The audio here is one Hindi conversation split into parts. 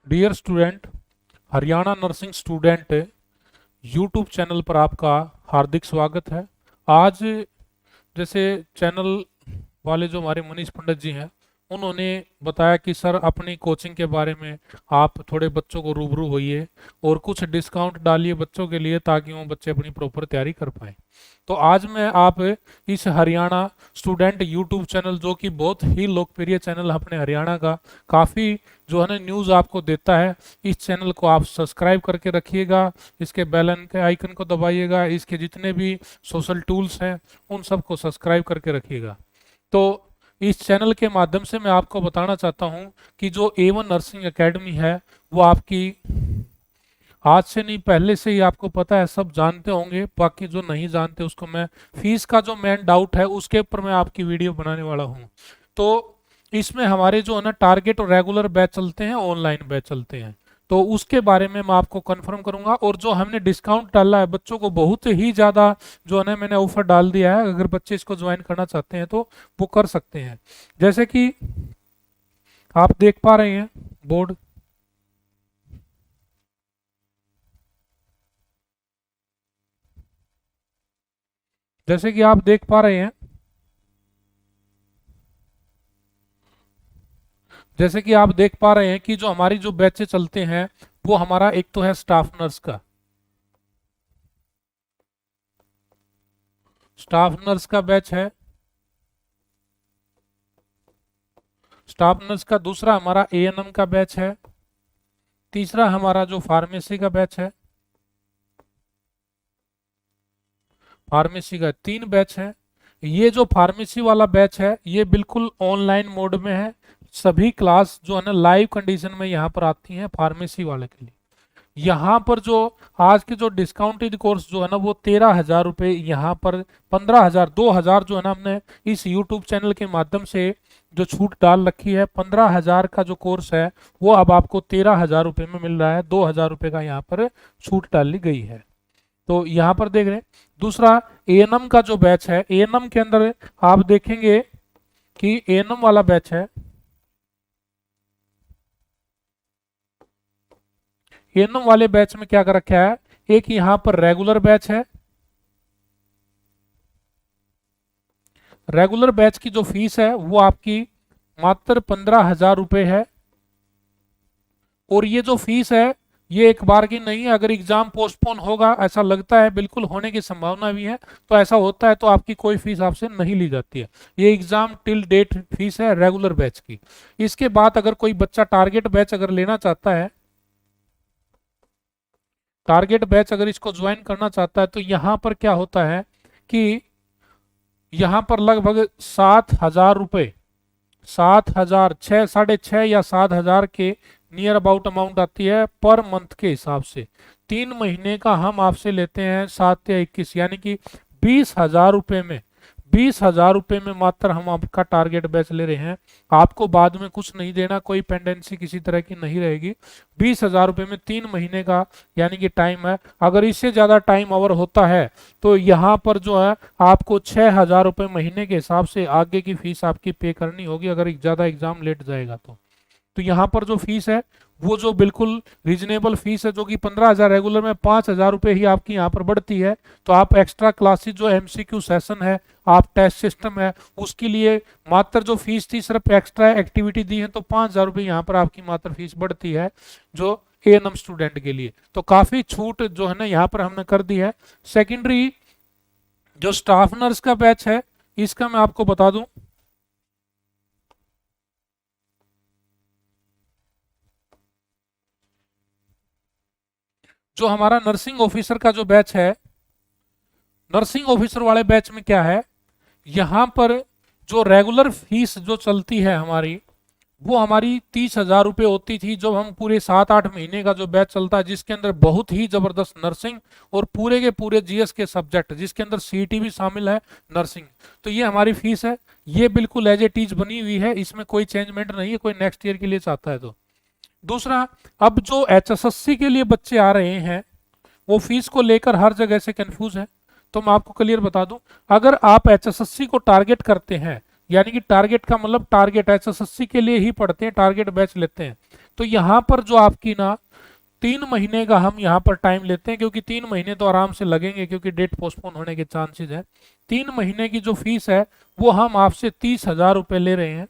Dear student, Haryana nursing student YouTube channel पर आपका हार्दिक स्वागत है। आज जैसे चैनल वाले जो हमारे मनीष पंडित जी हैं, उन्होंने बताया कि सर अपनी कोचिंग के बारे में आप थोड़े बच्चों को रूबरू होइए और कुछ डिस्काउंट डालिए बच्चों के लिए ताकि वो बच्चे अपनी प्रॉपर तैयारी कर पाएं। तो आज मैं आप इस हरियाणा स्टूडेंट यूट्यूब चैनल, जो कि बहुत ही लोकप्रिय चैनल अपने हरियाणा का, काफ़ी जो है ना न्यूज़ आपको देता है, इस चैनल को आप सब्सक्राइब करके रखिएगा। इसके बेल के आइकन को दबाइएगा। इसके जितने भी सोशल टूल्स हैं उन सबको सब्सक्राइब करके रखिएगा। तो इस चैनल के माध्यम से मैं आपको बताना चाहता हूं कि जो A1 नर्सिंग एकेडमी है वो आपकी आज से नहीं, पहले से ही आपको पता है, सब जानते होंगे। बाकी जो नहीं जानते उसको मैं, फीस का जो मेन डाउट है उसके ऊपर मैं आपकी वीडियो बनाने वाला हूँ। तो इसमें हमारे जो है ना टारगेट और रेगुलर बैच चलते हैं, ऑनलाइन बैच चलते हैं, तो उसके बारे में मैं आपको कंफर्म करूंगा। और जो हमने डिस्काउंट डाला है बच्चों को, बहुत ही ज़्यादा जो है ना मैंने ऑफर डाल दिया है। अगर बच्चे इसको ज्वाइन करना चाहते हैं तो वो कर सकते हैं। जैसे कि आप देख पा रहे हैं बोर्ड, जैसे कि आप देख पा रहे हैं, जैसे कि आप देख पा रहे हैं कि जो हमारी जो बैचें चलते हैं वो हमारा एक तो है स्टाफ नर्स का, स्टाफ नर्स का बैच है। स्टाफ नर्स का दूसरा हमारा ANM का बैच है। तीसरा हमारा जो फार्मेसी का बैच है, फार्मेसी का 3 बैच है। ये जो फार्मेसी वाला बैच है ये बिल्कुल ऑनलाइन मोड में है। सभी क्लास जो है ना लाइव कंडीशन में यहाँ पर आती हैं फार्मेसी वाले के लिए। यहाँ पर जो आज के जो डिस्काउंटेड कोर्स जो है ना वो 13,000 रुपये, यहाँ पर 15,000, 2,000 जो है ना हमने इस यूट्यूब चैनल के माध्यम से जो छूट डाल रखी है। 15,000 का जो कोर्स है वो अब आपको 13,000 रुपये में मिल रहा है। 2,000 रुपये का यहाँ पर छूट डाली गई है। तो यहाँ पर देख रहे हैं। दूसरा ANM का जो बैच है, ANM के अंदर आप देखेंगे कि ANM वाला बैच है। ANM वाले बैच में क्या कर रखा है, एक यहाँ पर रेगुलर बैच है। रेगुलर बैच की जो फीस है वो आपकी मात्र 15,000 रुपये है। और ये जो फीस है ये एक बार की नहीं है। अगर एग्जाम पोस्टपोन होगा, ऐसा लगता है, बिल्कुल होने की संभावना भी है, तो ऐसा होता है तो आपकी कोई फीस आपसे नहीं ली जाती है। ये एग्जाम टिल डेट फीस है रेगुलर बैच की। इसके बाद अगर कोई बच्चा टारगेट बैच अगर लेना चाहता है, टारगेट बैच अगर इसको ज्वाइन करना चाहता है, तो यहाँ पर क्या होता है कि यहाँ पर लगभग 7,000 रुपये, 7,000, 6, 6.5 या 7,000 के नियर अबाउट अमाउंट आती है पर मंथ के हिसाब से। 3 महीने का हम आपसे लेते हैं 7 या 21, यानी कि 20,000 रुपये में, 20,000 रुपये में मात्र हम आपका टारगेट बैच ले रहे हैं। आपको बाद में कुछ नहीं देना, कोई पेंडेंसी किसी तरह की नहीं रहेगी। 20,000 रुपये में 3 महीने का यानी कि टाइम है। अगर इससे ज़्यादा टाइम ओवर होता है तो यहाँ पर जो है आपको 6,000 रुपये महीने के हिसाब से आगे की फीस आपकी पे करनी होगी, अगर ज़्यादा एग्जाम लेट जाएगा तो यहाँ पर जो फीस है वो जो बिल्कुल रीजनेबल फीस है, जो कि 15,000 रेगुलर में 5,000 रुपये ही आपकी यहाँ पर बढ़ती है। तो आप एक्स्ट्रा क्लासेस जो MCQ सेशन है, आप टेस्ट सिस्टम है, उसके लिए मात्र जो फीस थी, सिर्फ एक्स्ट्रा एक्टिविटी दी है तो 5,000 रुपये यहाँ पर आपकी मात्र फीस बढ़ती है जो ANM स्टूडेंट के लिए। तो काफ़ी छूट जो है ना यहाँ पर हमने कर दी है। सेकेंडरी जो स्टाफ नर्स का बैच है इसका मैं आपको बता दूं, जो हमारा नर्सिंग ऑफिसर का जो बैच है, नर्सिंग ऑफिसर वाले बैच में क्या है, यहाँ पर जो रेगुलर फीस जो चलती है हमारी, वो हमारी 30,000 रुपये होती थी जब हम पूरे 7-8 महीने का जो बैच चलता है, जिसके अंदर बहुत ही जबरदस्त नर्सिंग और पूरे के पूरे GS के सब्जेक्ट, जिसके अंदर CET भी शामिल है नर्सिंग। तो ये हमारी फीस है, ये बिल्कुल एज ए टीज बनी हुई है, इसमें कोई चेंजमेंट नहीं है, कोई नेक्स्ट ईयर के लिए चाहता है तो। दूसरा, अब जो HSSC के लिए बच्चे आ रहे हैं वो फीस को लेकर हर जगह से कंफ्यूज है। तो मैं आपको क्लियर बता दूं, अगर आप HSSC को टारगेट करते हैं, यानी कि टारगेट का मतलब टारगेट HSSC के लिए ही पढ़ते हैं, टारगेट बैच लेते हैं, तो यहाँ पर जो आपकी ना 3 महीने का हम यहाँ पर टाइम लेते हैं, क्योंकि 3 महीने तो आराम से लगेंगे क्योंकि डेट पोस्टपोन होने के चांसेस है। 3 महीने की जो फीस है वो हम आपसे 30,000 रुपये ले रहे हैं,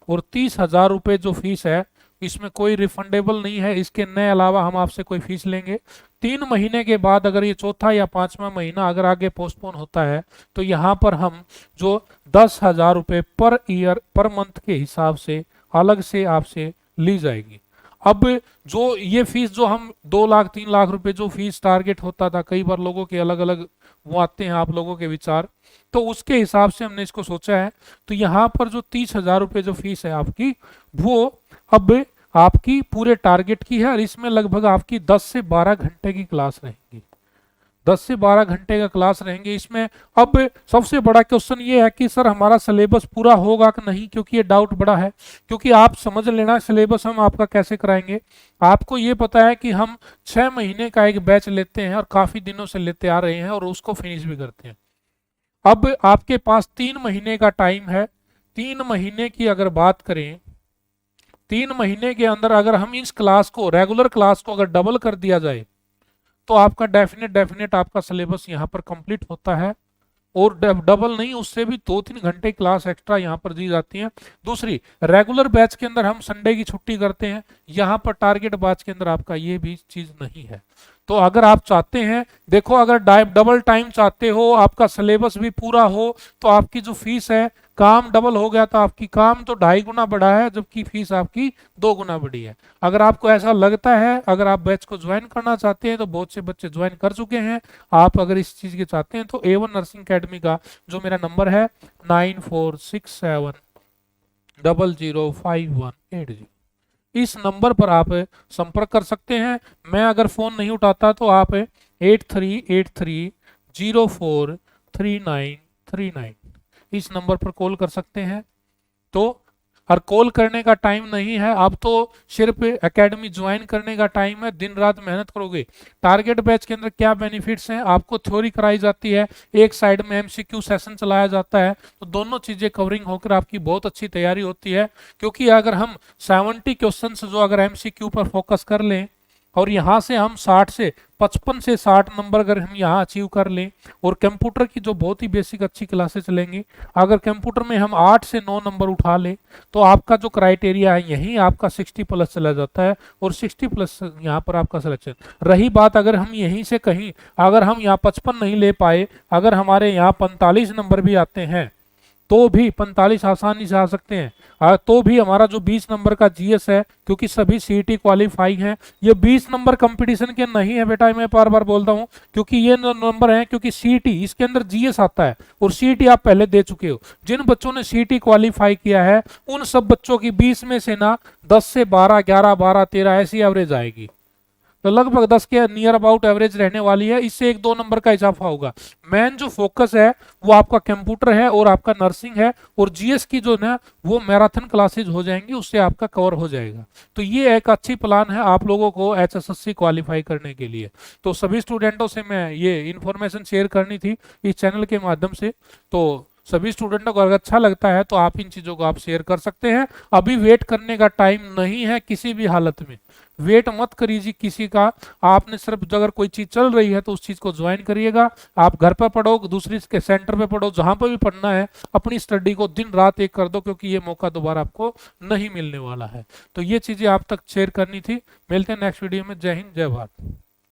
और 30,000 रुपये जो फीस है इसमें कोई रिफंडेबल नहीं है, इसके नए अलावा हम आपसे कोई फीस लेंगे। 3 महीने के बाद अगर ये चौथा या 5वां महीना अगर आगे पोस्टपोन होता है तो यहाँ पर हम जो 10,000 रुपये पर ईयर पर मंथ के हिसाब से अलग से आपसे ली जाएगी। अब जो ये फीस जो हम 2 लाख 3 लाख रुपए जो फीस टारगेट होता था, कई बार लोगों के अलग अलग वो आते हैं आप लोगों के विचार, तो उसके हिसाब से हमने इसको सोचा है। तो यहाँ पर जो 30,000 रुपये जो फीस है आपकी, वो अब आपकी पूरे टारगेट की है, और इसमें लगभग आपकी 10 से 12 घंटे की क्लास रहेगी। 10 से 12 घंटे का क्लास रहेंगे इसमें। अब सबसे बड़ा क्वेश्चन ये है कि सर हमारा सिलेबस पूरा होगा कि नहीं, क्योंकि ये डाउट बड़ा है। क्योंकि आप समझ लेना सिलेबस हम आपका कैसे कराएंगे। आपको ये पता है कि हम 6 महीने का एक बैच लेते हैं और काफी दिनों से लेते आ रहे हैं और उसको फिनिश भी करते हैं। अब आपके पास 3 महीने का टाइम है। 3 महीने की अगर बात करें, 3 महीने के अंदर अगर हम इस क्लास को, रेगुलर क्लास को अगर डबल कर दिया जाए तो आपका डेफिनेट आपका सिलेबस यहाँ पर कंप्लीट होता है। और डबल नहीं, उससे भी 2-3 घंटे क्लास एक्स्ट्रा यहाँ पर दी जाती है। दूसरी, रेगुलर बैच के अंदर हम संडे की छुट्टी करते हैं, यहाँ पर टारगेट बैच के अंदर आपका ये भी चीज नहीं है। तो अगर आप चाहते हैं, देखो अगर डबल टाइम चाहते हो, आपका सिलेबस भी पूरा हो, तो आपकी जो फीस है, काम डबल हो गया तो आपकी काम तो 2.5 गुना बढ़ा है, जबकि फीस आपकी 2 गुना बढ़ी है। अगर आपको ऐसा लगता है, अगर आप बैच को ज्वाइन करना चाहते हैं, तो बहुत से बच्चे ज्वाइन कर चुके हैं, आप अगर इस चीज के चाहते हैं तो A1 नर्सिंग अकेडमी का जो मेरा नंबर है 9467005180, इस नंबर पर आप संपर्क कर सकते हैं। मैं अगर फोन नहीं उठाता तो आप 8383043939 इस नंबर पर कॉल कर सकते हैं। तो और कॉल करने का टाइम नहीं है, अब तो सिर्फ एकेडमी ज्वाइन करने का टाइम है। दिन रात मेहनत करोगे। टारगेट बैच के अंदर क्या बेनिफिट्स हैं, आपको थ्योरी कराई जाती है, एक साइड में एमसीक्यू सेशन चलाया जाता है, तो दोनों चीजें कवरिंग होकर आपकी बहुत अच्छी तैयारी होती है। क्योंकि अगर हम 70 क्वेश्चन जो अगर एमसीक्यू पर फोकस कर लें, और यहाँ से हम 55 से 60 नंबर अगर हम यहाँ अचीव कर लें, और कंप्यूटर की जो बहुत ही बेसिक अच्छी क्लासेस चलेंगी, अगर कंप्यूटर में हम 8 से 9 नंबर उठा लें, तो आपका जो क्राइटेरिया है यहीं आपका 60+ चला जाता है, और 60+ यहाँ पर आपका सिलेक्शन। रही बात अगर हम यहीं से कहीं, अगर हम यहाँ 55 नहीं ले पाए, अगर हमारे यहाँ 45 नंबर भी आते हैं, तो भी 45 आसानी से आ सकते हैं, तो भी हमारा जो 20 नंबर का जीएस है, क्योंकि सभी सीईटी क्वालिफाई हैं, ये 20 नंबर कंपटीशन के नहीं है बेटा, मैं बार बार बोलता हूं, क्योंकि ये नंबर हैं, क्योंकि सीईटी इसके अंदर जीएस आता है, और सीईटी आप पहले दे चुके हो। जिन बच्चों ने सीईटी क्वालिफाई किया है उन सब बच्चों की 20 में से ना 10 से 12, 11, 12, 13 ऐसी एवरेज आएगी, तो लगभग 10 के नियर अबाउट एवरेज रहने वाली है। इससे 1-2 नंबर का इजाफा होगा। मेन जो फोकस है वो आपका कंप्यूटर है और आपका नर्सिंग है, और जीएस की जो ना वो मैराथन क्लासेज हो जाएंगी, उससे आपका कवर हो जाएगा। तो ये एक अच्छी प्लान है आप लोगों को एचएसएससी क्वालिफाई करने के लिए। तो सभी स्टूडेंटों से मैं ये इन्फॉर्मेशन शेयर करनी थी इस चैनल के माध्यम से। तो सभी स्टूडेंटों को अगर अच्छा लगता है तो आप इन चीजों को आप शेयर कर सकते हैं। अभी वेट करने का टाइम नहीं है, किसी भी हालत में वेट मत करिए किसी का। आपने सिर्फ अगर कोई चीज चल रही है तो उस चीज को ज्वाइन करिएगा। आप घर पर पढ़ो, दूसरी के सेंटर पे पढ़ो, जहां पर भी पढ़ना है, अपनी स्टडी को दिन रात एक कर दो, क्योंकि ये मौका दोबारा आपको नहीं मिलने वाला है। तो ये चीजें आप तक शेयर करनी थी। मिलते हैं नेक्स्ट वीडियो में। जय हिंद, जय भारत।